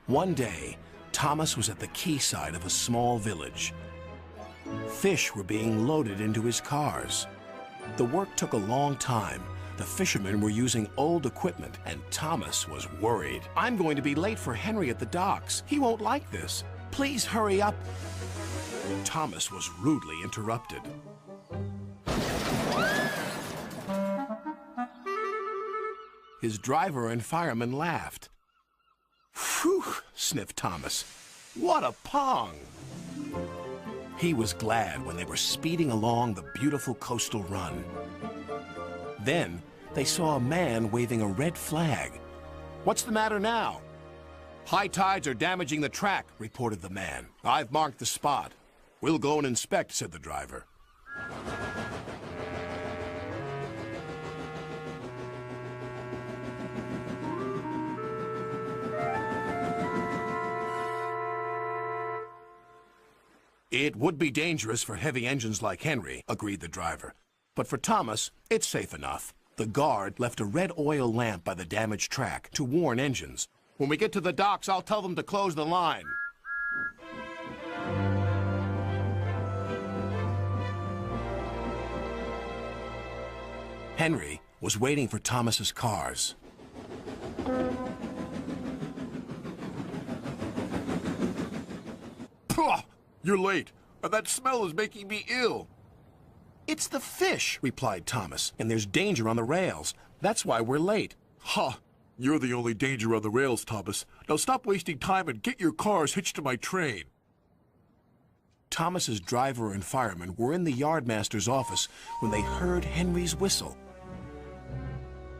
One day, Thomas was at the quayside of a small village. Fish were being loaded into his cars. The work took a long time. The fishermen were using old equipment, and Thomas was worried. "I'm going to be late for Henry at the docks. He won't like this. Please hurry up." Thomas was rudely interrupted. His driver and fireman laughed. "Phew," sniffed Thomas. "What a pong!" He was glad when they were speeding along the beautiful coastal run. Then they saw a man waving a red flag. "What's the matter now?" "High tides are damaging the track," reported the man. "I've marked the spot." "We'll go and inspect," said the driver. "It would be dangerous for heavy engines like Henry," agreed the driver. "But for Thomas, it's safe enough." The guard left a red oil lamp by the damaged track to warn engines. "When we get to the docks, I'll tell them to close the line." Henry was waiting for Thomas's cars. Pah! You're late, and that smell is making me ill. "It's the fish," replied Thomas, "and there's danger on the rails. That's why we're late." Ha! You're the only danger on the rails, Thomas. Now stop wasting time and get your cars hitched to my train. Thomas's driver and fireman were in the yardmaster's office when they heard Henry's whistle.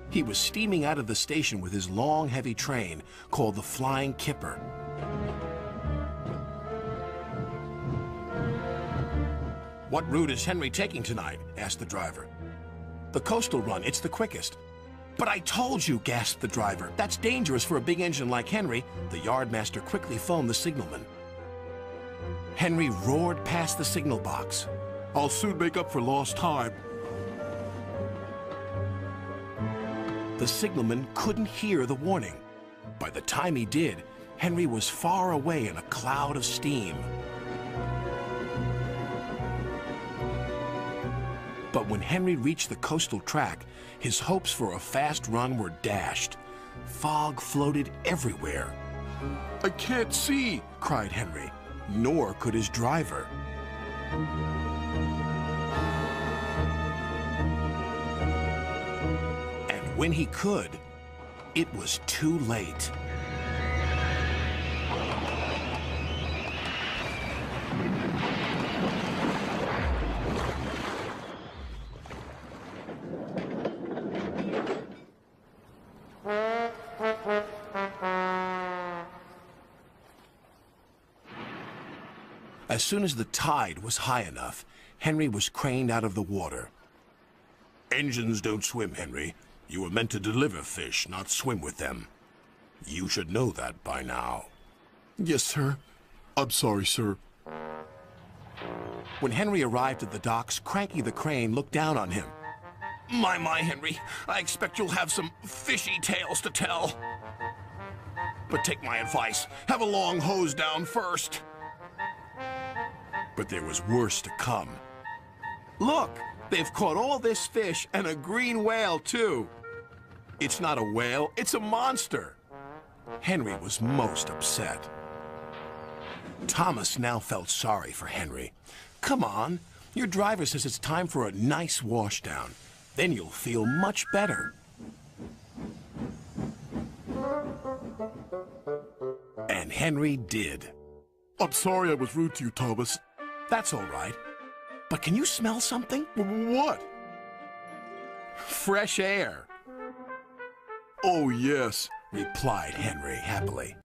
He was steaming out of the station with his long, heavy train called the Flying Kipper. "What route is Henry taking tonight?" asked the driver. "The coastal run. It's the quickest." "But I told you," gasped the driver. "That's dangerous for a big engine like Henry." The yardmaster quickly phoned the signalman. Henry roared past the signal box. I'll soon make up for lost time. The signalman couldn't hear the warning. By the time he did, Henry was far away in a cloud of steam. But when Henry reached the coastal track, his hopes for a fast run were dashed. Fog floated everywhere. I can't see, cried Henry. Nor could his driver. And when he could, it was too late. As soon as the tide was high enough, Henry was craned out of the water. "Engines don't swim, Henry. You were meant to deliver fish, not swim with them. You should know that by now." Yes, sir. I'm sorry, sir. When Henry arrived at the docks, Cranky the Crane looked down on him. My, Henry, I expect you'll have some fishy tales to tell. But take my advice, have a long hose down first. But there was worse to come. Look, they've caught all this fish and a green whale, too. It's not a whale, it's a monster. Henry was most upset. Thomas now felt sorry for Henry. Come on, your driver says it's time for a nice washdown. Then you'll feel much better. And Henry did. I'm sorry I was rude to you, Thomas. That's all right. But can you smell something? What? Fresh air. Oh, yes, replied Henry happily.